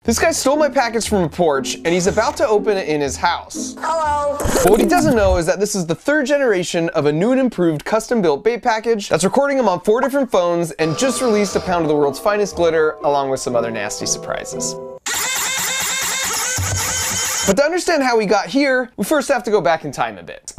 This guy stole my package from a Porch, and he's about to open it in his house. Hello. But what he doesn't know is that this is the third generation of a new and improved custom-built bait package that's recording him on 4 different phones and just released a pound of the world's finest glitter, along with some other nasty surprises. But to understand how we got here, we first have to go back in time a bit.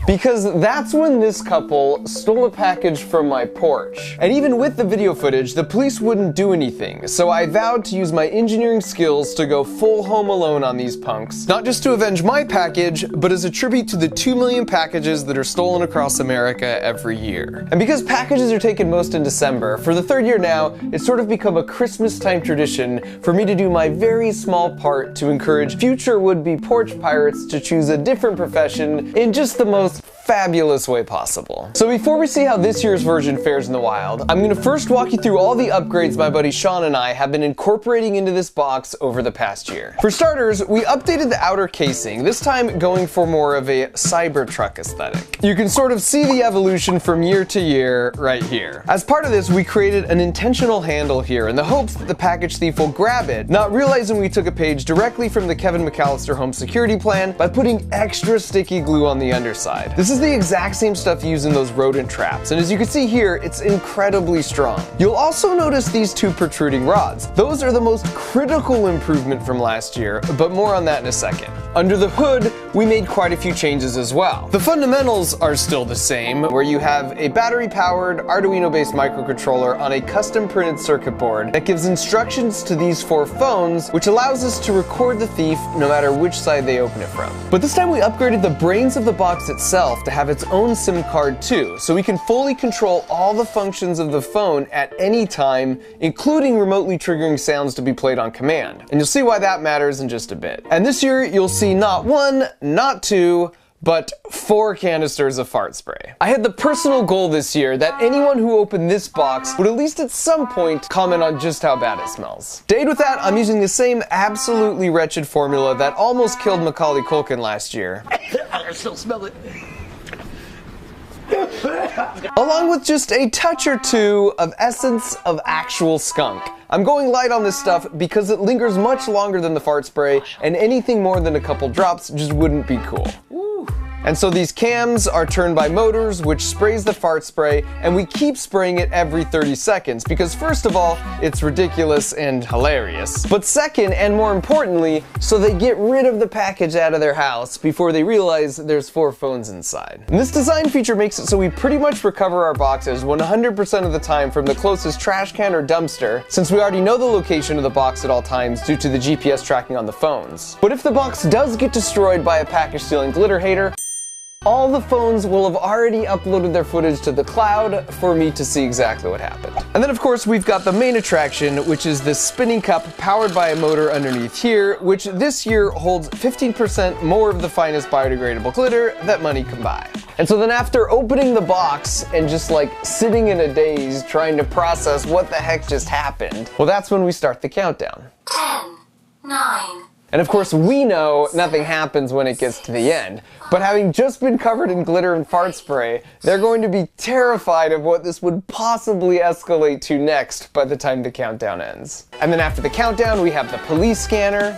Because that's when this couple stole a package from my Porch. And even with the video footage, the police wouldn't do anything, so I vowed to use my engineering skills to go full Home Alone on these punks. Not just to avenge my package, but as a tribute to the 2 million packages that are stolen across America every year. And because packages are taken most in December, for the 3rd year now, it's sort of become a Christmas time tradition for me to do my very small part to encourage future would-be Porch pirates to choose a different profession in just the most fabulous way possible. So before we see how this year's version fares in the wild, I'm gonna first walk you through all the upgrades my buddy Sean and I have been incorporating into this box over the past year. For starters, we updated the outer casing, this time going for more of a Cybertruck aesthetic. You can sort of see the evolution from year to year right here. As part of this, we created an intentional handle here in the hopes that the package thief will grab it, not realizing we took a page directly from the Kevin McAllister home security plan by putting extra sticky glue on the underside. This is the exact same stuff used in those rodent traps, and as you can see here, it's incredibly strong. You'll also notice these 2 protruding rods. Those are the most critical improvement from last year, but more on that in a second. Under the hood, we made quite a few changes as well. The fundamentals are still the same, where you have a battery-powered, Arduino-based microcontroller on a custom-printed circuit board that gives instructions to these 4 phones, which allows us to record the thief no matter which side they open it from. But this time we upgraded the brains of the box itself to have its own SIM card too, so we can fully control all the functions of the phone at any time, including remotely triggering sounds to be played on command. And you'll see why that matters in just a bit. And this year, you'll see not 1, not 2, but 4 canisters of fart spray. I had the personal goal this year that anyone who opened this box would at least at some point comment on just how bad it smells. To aid with that, I'm using the same absolutely wretched formula that almost killed Macaulay Culkin last year. I still smell it. Along with just a touch or 2 of essence of actual skunk. I'm going light on this stuff because it lingers much longer than the fart spray, and anything more than a couple drops just wouldn't be cool. And so these cams are turned by motors, which sprays the fart spray, and we keep spraying it every 30 seconds because first of all, it's ridiculous and hilarious. But second, and more importantly, so they get rid of the package out of their house before they realize there's 4 phones inside. And this design feature makes it so we pretty much recover our boxes 100% of the time from the closest trash can or dumpster, since we already know the location of the box at all times due to the GPS tracking on the phones. But if the box does get destroyed by a package stealing glitter hater, all the phones will have already uploaded their footage to the cloud for me to see exactly what happened. And then of course we've got the main attraction, which is this spinning cup powered by a motor underneath here, which this year holds 15% more of the finest biodegradable glitter that money can buy. And so then after opening the box and just like sitting in a daze trying to process what the heck just happened, well, that's when we start the countdown. 10, 9. And of course we know nothing happens when it gets to the end, but having just been covered in glitter and fart spray, they're going to be terrified of what this would possibly escalate to next by the time the countdown ends. And then after the countdown, we have the police scanner.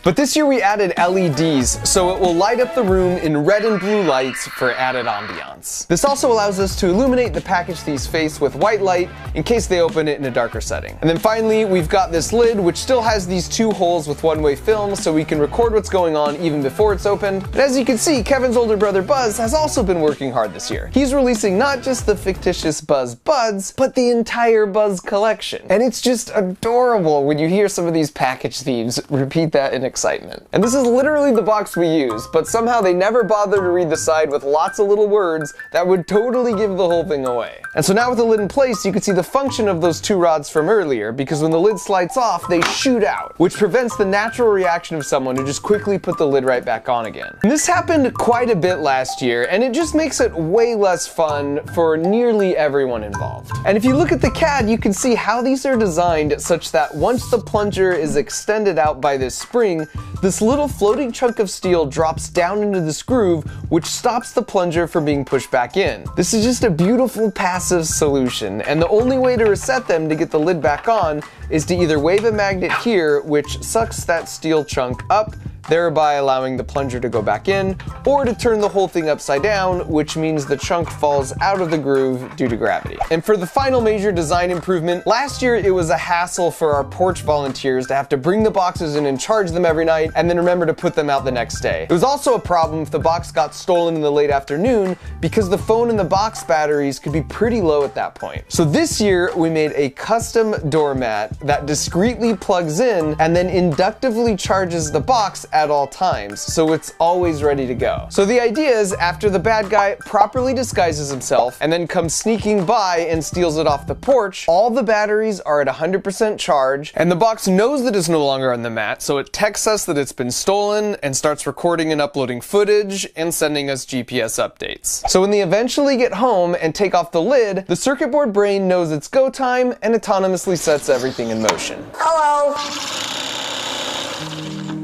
But this year we added LEDs, so it will light up the room in red and blue lights for added ambiance. This also allows us to illuminate the package thief's face with white light in case they open it in a darker setting. And then finally, we've got this lid, which still has these 2 holes with one-way film, so we can record what's going on even before it's opened. And as you can see, Kevin's older brother Buzz has also been working hard this year. He's releasing not just the fictitious Buzz Buds, but the entire Buzz collection. And it's just adorable when you hear some of these package thieves repeat that in excitement. And this is literally the box we use, but somehow they never bother to read the side with lots of little words that would totally give the whole thing away. And so now with the lid in place, you can see the function of those 2 rods from earlier, because when the lid slides off, they shoot out, which prevents the natural reaction of someone to just quickly put the lid right back on again. And this happened quite a bit last year, and it just makes it way less fun for nearly everyone involved. And if you look at the CAD, you can see how these are designed such that once the plunger is extended out by this spring, this little floating chunk of steel drops down into this groove, which stops the plunger from being pushed back in. This is just a beautiful passive solution, and the only way to reset them to get the lid back on is to either wave a magnet here, which sucks that steel chunk up, thereby allowing the plunger to go back in, or to turn the whole thing upside down, which means the chunk falls out of the groove due to gravity. And for the final major design improvement, last year it was a hassle for our Porch volunteers to have to bring the boxes in and charge them every night, and then remember to put them out the next day. It was also a problem if the box got stolen in the late afternoon, because the phone and the box batteries could be pretty low at that point. So this year we made a custom doormat that discreetly plugs in and then inductively charges the box at all times, so it's always ready to go. So the idea is, after the bad guy properly disguises himself and then comes sneaking by and steals it off the porch, all the batteries are at 100% charge, and the box knows that it's no longer on the mat, so it texts us that it's been stolen and starts recording and uploading footage and sending us GPS updates. So when they eventually get home and take off the lid, the circuit board brain knows it's go time and autonomously sets everything in motion. Hello.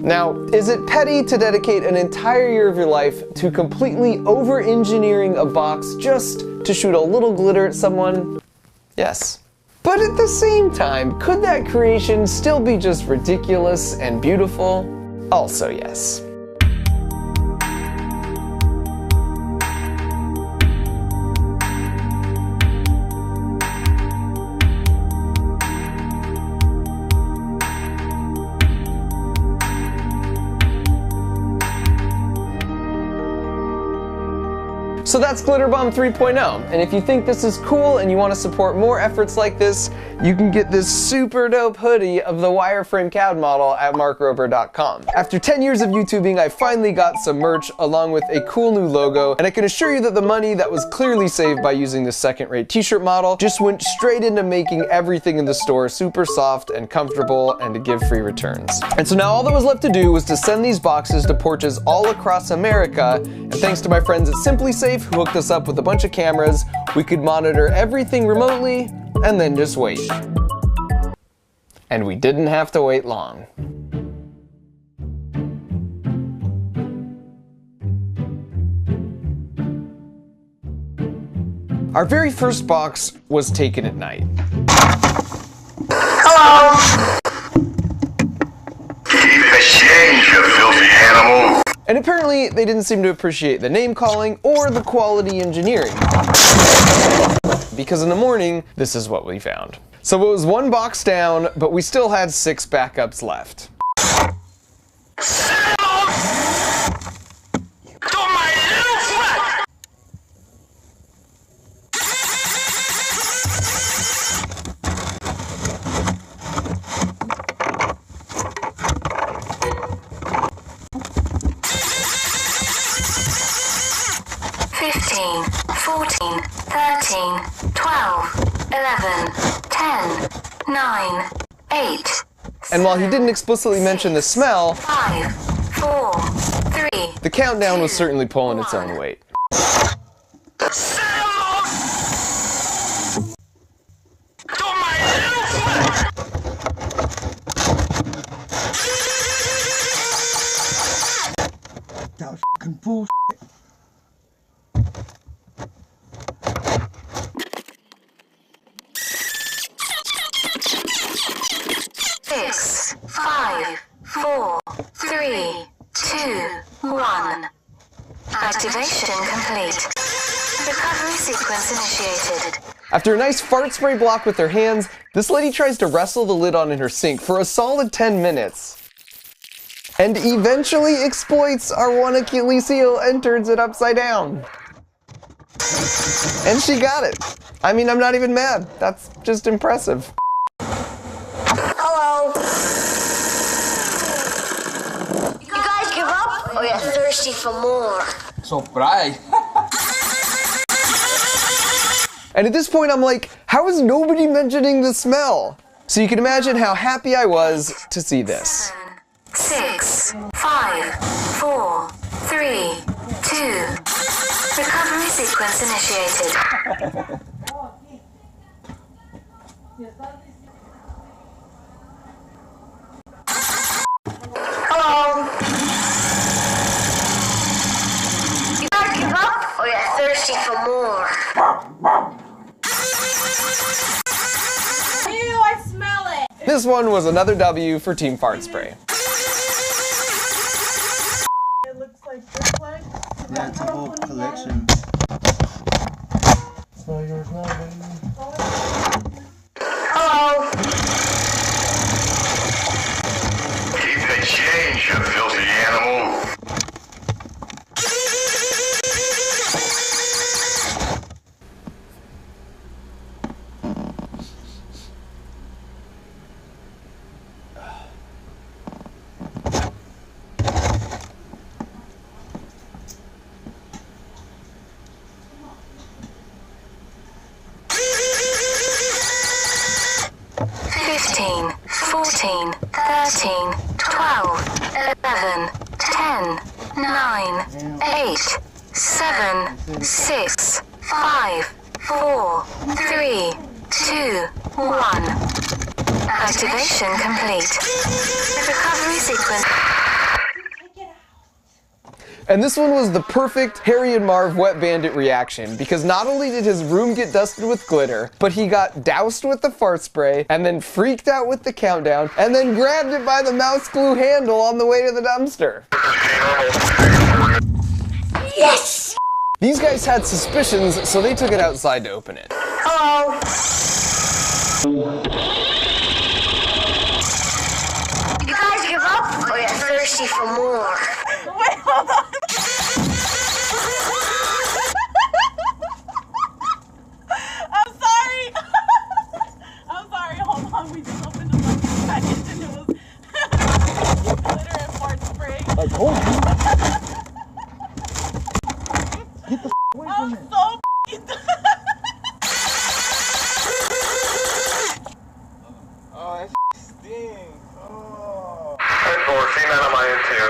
Now, is it petty to dedicate an entire year of your life to completely over-engineering a box just to shoot a little glitter at someone? Yes. But at the same time, could that creation still be just ridiculous and beautiful? Also yes. So that's Glitterbomb 3.0, and if you think this is cool and you want to support more efforts like this, you can get this super dope hoodie of the wireframe CAD model at markrober.com. After 10 years of YouTubing, I finally got some merch along with a cool new logo, and I can assure you that the money that was clearly saved by using this second-rate t-shirt model just went straight into making everything in the store super soft and comfortable and to give free returns. And so now all that was left to do was to send these boxes to porches all across America, and thanks to my friends at SimpliSafe who hooked us up with a bunch of cameras, we could monitor everything remotely and then just wait. And we didn't have to wait long. Our very first box was taken at night. Hello. Keep the change, you filthy animal. And apparently they didn't seem to appreciate the name calling or the quality engineering. Because in the morning, this is what we found. So it was one box down, but we still had 6 backups left. Fifteen, 14, 13, 12, 11, 10, 9, 8. And while he didn't explicitly mention the smell, 5, 4, 3. the countdown was certainly pulling its own weight. That was fucking bullshit. Six, 5, 4, 3, 2, 1. Activation complete. Recovery sequence initiated. After a nice fart spray block with her hands, this lady tries to wrestle the lid on in her sink for a solid 10 minutes. And eventually exploits our one Achilles heel and turns it upside down. And she got it. I mean, I'm not even mad. That's just impressive. Hello. You guys give up? Or you're thirsty for more? So bright. And at this point, I'm like, how is nobody mentioning the smell? So you can imagine how happy I was to see this. 6, 5, 4, 3, 2. Recovery sequence initiated. Hello. This one was another W for Team Fart Spray. It looks like triplex. Yeah, it's a whole collection. It's not yours now, baby. Hello. Keep the change, you filthy animal. 15, 14, 13, 12, 11, 10, 9, 8, 7, 6, 5, 4, 3, 2, 1. Activation complete. The recovery sequence. And this one was the perfect Harry and Marv Wet Bandit reaction, because not only did his room get dusted with glitter, but he got doused with the fart spray, and then freaked out with the countdown, and then grabbed it by the mouse glue handle on the way to the dumpster. Yes. These guys had suspicions, so they took it outside to open it. Hello. You guys give up, or you're thirsty for more? Wait, hold on. I'm sorry. I'm sorry. Hold on. We just opened the luggage package and it was glitter and fart spray. I told you. Get the away from I'm it. so f***ing done. Oh, that stinks. Oh. Seen that on my end too.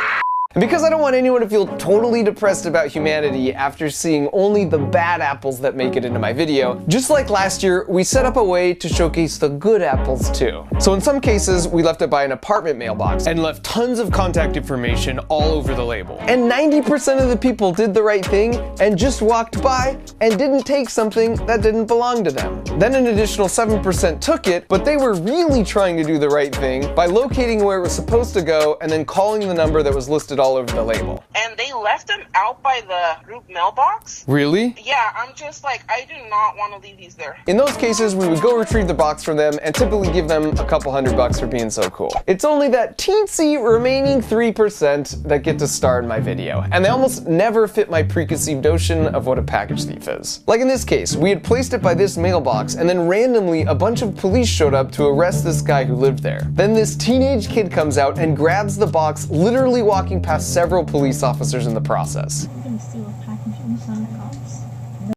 And because I don't want anyone to feel totally depressed about humanity after seeing only the bad apples that make it into my video, just like last year, we set up a way to showcase the good apples too. So in some cases, we left it by an apartment mailbox and left tons of contact information all over the label. And 90% of the people did the right thing and just walked by and didn't take something that didn't belong to them. Then an additional 7% took it, but they were really trying to do the right thing by locating where it was supposed to go and then calling the number that was listed all over the label. And they left them out by the group mailbox? Really? Yeah, I'm just like, I do not want to leave these there. In those cases, we would go retrieve the box from them and typically give them a couple $100 for being so cool. It's only that teensy remaining 3% that get to star in my video, and they almost never fit my preconceived notion of what a package thief is. Like in this case, we had placed it by this mailbox, and then randomly a bunch of police showed up to arrest this guy who lived there. Then this teenage kid comes out and grabs the box, literally walking past several police officers in the process. You're gonna steal a package in front of the cops?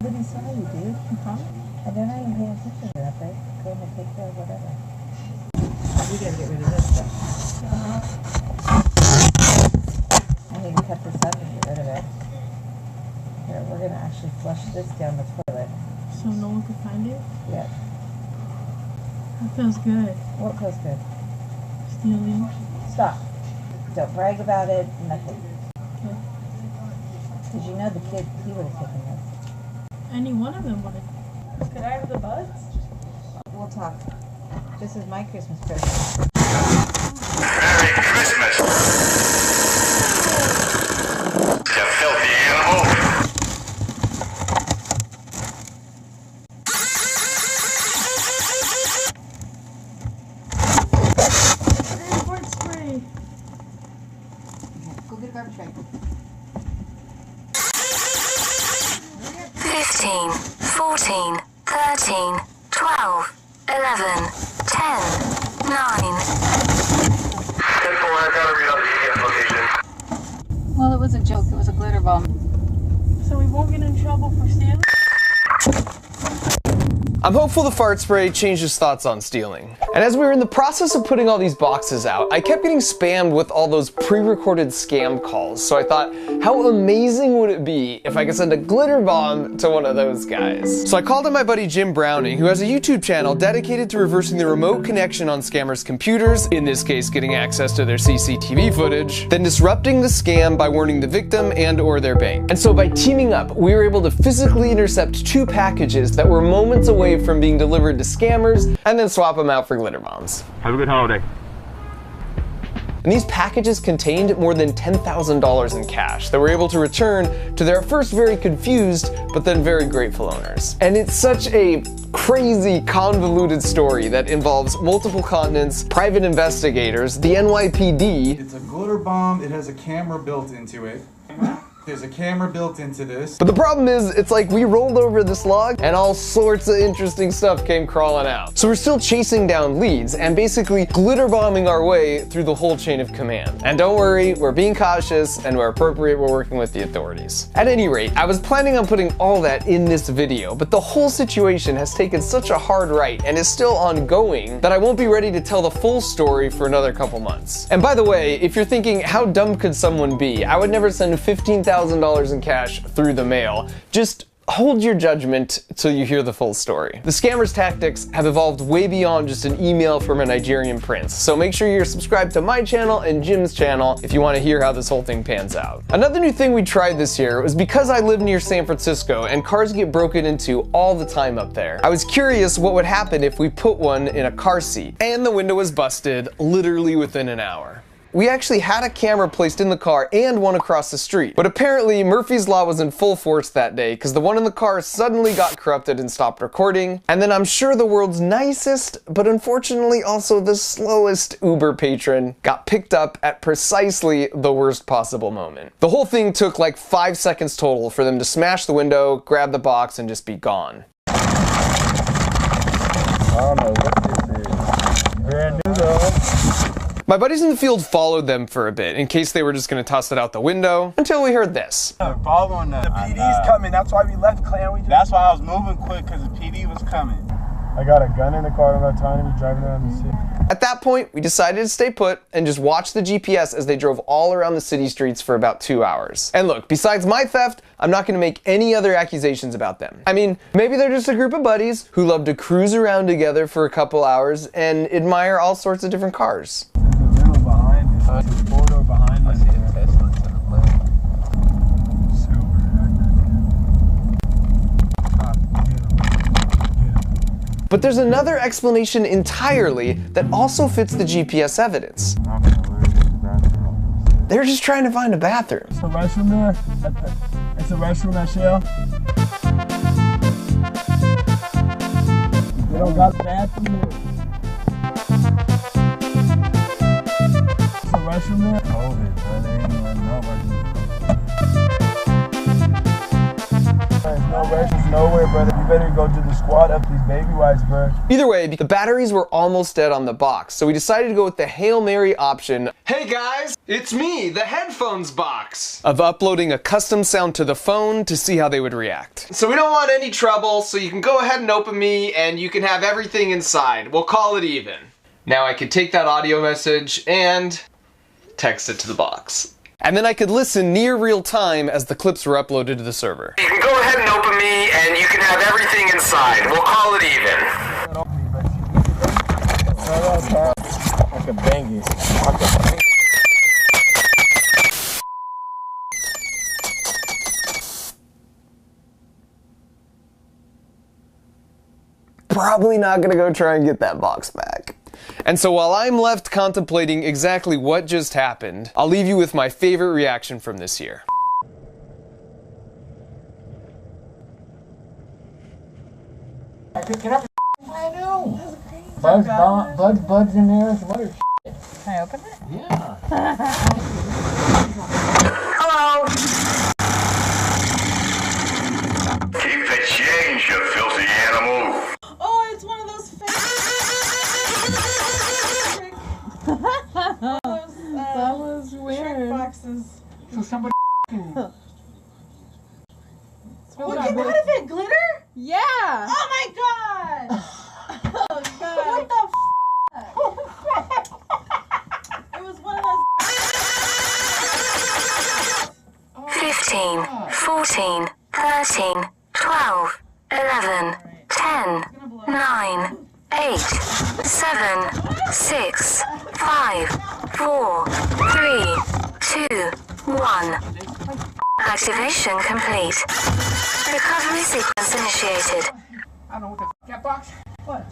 Nobody saw you, dude. And they're not even paying attention to that, right? Go and take care of whatever. We gotta get rid of this stuff. I need to cut this up and get rid of it. Here, we're gonna actually flush this down the toilet. So no one could find it? Yeah. That feels good. What feels good? Stealing. Stop. Don't brag about it, nothing. Because you know the kid, he would have taken this. Any one of them would have. Could I have the buds? We'll talk. This is my Christmas present. Merry Christmas. You filthy animal. Fart spray. Go get a garbage bag. 15, 14, 13, 12, 11, 10, 9. 10-4, I gotta read out the EF location. Well, it was a joke. It was a glitter bomb. So we won't get in trouble for stealing? I'm hopeful the fart spray changed his thoughts on stealing. And as we were in the process of putting all these boxes out, I kept getting spammed with all those pre-recorded scam calls. So I thought, how amazing would it be if I could send a glitter bomb to one of those guys? So I called on my buddy Jim Browning, who has a YouTube channel dedicated to reversing the remote connection on scammers' computers, in this case getting access to their CCTV footage, then disrupting the scam by warning the victim and or their bank. And so by teaming up, we were able to physically intercept 2 packages that were moments away away from being delivered to scammers, and then swap them out for glitter bombs. Have a good holiday. And these packages contained more than $10,000 in cash that we're able to return to their first very confused, but then very grateful owners. And it's such a crazy, convoluted story that involves multiple continents, private investigators, the NYPD. It's a glitter bomb. It has a camera built into it. There's a camera built into this. But the problem is, it's like we rolled over this log and all sorts of interesting stuff came crawling out. So we're still chasing down leads and basically glitter bombing our way through the whole chain of command. And don't worry, we're being cautious, and where appropriate, we're working with the authorities. At any rate, I was planning on putting all that in this video, but the whole situation has taken such a hard right and is still ongoing that I won't be ready to tell the full story for another couple months. And by the way, if you're thinking, how dumb could someone be? I would never send $15,000 in cash through the mail. Just hold your judgment till you hear the full story. The scammers' tactics have evolved way beyond just an email from a Nigerian prince, so make sure you're subscribed to my channel and Jim's channel if you want to hear how this whole thing pans out. Another new thing we tried this year was because I live near San Francisco and cars get broken into all the time up there. I was curious what would happen if we put one in a car seat, and the window was busted literally within an hour. We actually had a camera placed in the car and one across the street. But apparently Murphy's Law was in full force that day because the one in the car suddenly got corrupted and stopped recording. And then I'm sure the world's nicest, but unfortunately also the slowest Uber patron got picked up at precisely the worst possible moment. The whole thing took like 5 seconds total for them to smash the window, grab the box, and just be gone. I don't know what this is. Brand new though. My buddies in the field followed them for a bit in case they were just going to toss it out the window until we heard this. They're following us. The PD's coming. That's why we left, Clan. That's why I was moving quick, because the PD was coming. I got a gun in the car. I don't got time to be driving around the city. At that point, we decided to stay put and just watch the GPS as they drove all around the city streets for about 2 hours. And look, besides my theft, I'm not going to make any other accusations about them. I mean, maybe they're just a group of buddies who love to cruise around together for a couple hours and admire all sorts of different cars. There's a rental behind us. There's a four-door behind us. I see a Tesla instead of black. But there's another explanation entirely that also fits the GPS evidence. They're just trying to find a bathroom. It's a restroom there. It's a restroom at Shell. They don't got a bathroom there. It's a restroom there. COVID, bro. They ain't letting nobody. There's no restrooms nowhere, brother. You better go to the squad up these baby wipes, bro. Either way, the batteries were almost dead on the box, so we decided to go with the Hail Mary option. Hey guys, it's me, the headphones box, of uploading a custom sound to the phone to see how they would react. So we don't want any trouble, so you can go ahead and open me and you can have everything inside. We'll call it even. Now I could take that audio message and text it to the box. And then I could listen near real time as the clips were uploaded to the server. You can go ahead and open me and you can have everything inside. We'll call it even. I can bang it. Probably not gonna go try and get that box back. And so while I'm left contemplating exactly what just happened, I'll leave you with my favorite reaction from this year. Can I know. Buds in there as well. Can I open it? Yeah. Hello. Keep the change, you filthy animal. Oh, it's one of those That was weird. boxes. So somebody What came out of it? Glitter? Yeah. Oh my god! Oh god. What the It was one of those 15, 14, 13, 12, 11, 10, 9, 8, 7, 6, 5, 4, 3, 2, 1. Activation complete. Recovery sequence initiated. I don't know what the box? What?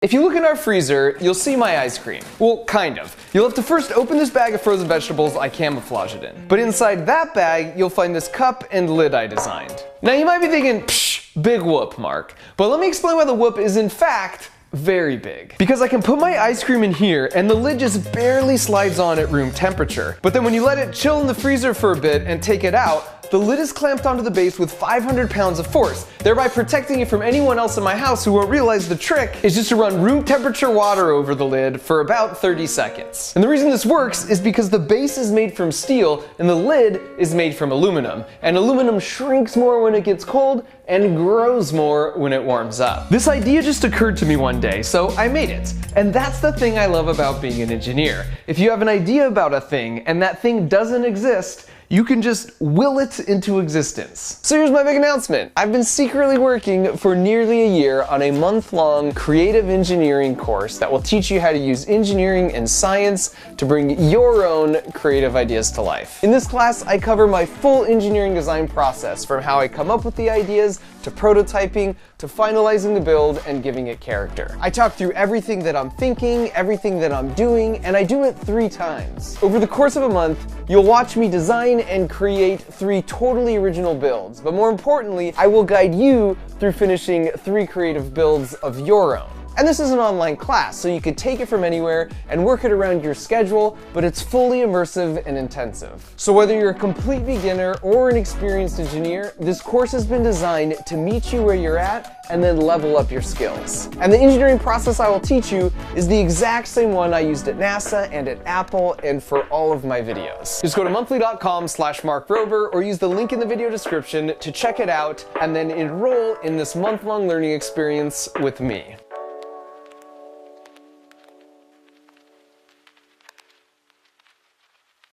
If you look in our freezer, you'll see my ice cream. Well, kind of. You'll have to first open this bag of frozen vegetables I camouflage it in. But inside that bag, you'll find this cup and lid I designed. Now you might be thinking, psh, big whoop, Mark. But let me explain why the whoop is in fact very big. Because I can put my ice cream in here and the lid just barely slides on at room temperature. But then when you let it chill in the freezer for a bit and take it out, the lid is clamped onto the base with 500 pounds of force, thereby protecting it from anyone else in my house who won't realize the trick is just to run room temperature water over the lid for about 30 seconds. And the reason this works is because the base is made from steel and the lid is made from aluminum. And aluminum shrinks more when it gets cold and grows more when it warms up. This idea just occurred to me one day, so I made it. And that's the thing I love about being an engineer. If you have an idea about a thing and that thing doesn't exist, you can just will it into existence. So here's my big announcement. I've been secretly working for nearly a year on a month-long creative engineering course that will teach you how to use engineering and science to bring your own creative ideas to life. In this class, I cover my full engineering design process, from how I come up with the ideas, to prototyping, to finalizing the build and giving it character. I talk through everything that I'm thinking, everything that I'm doing, and I do it 3 times. Over the course of a month, you'll watch me design and create 3 totally original builds, but more importantly, I will guide you through finishing 3 creative builds of your own. And this is an online class, so you could take it from anywhere and work it around your schedule, but it's fully immersive and intensive. So whether you're a complete beginner or an experienced engineer, this course has been designed to meet you where you're at and then level up your skills. And the engineering process I will teach you is the exact same one I used at NASA and at Apple and for all of my videos. Just go to monthly.com/MarkRover or use the link in the video description to check it out and then enroll in this month-long learning experience with me.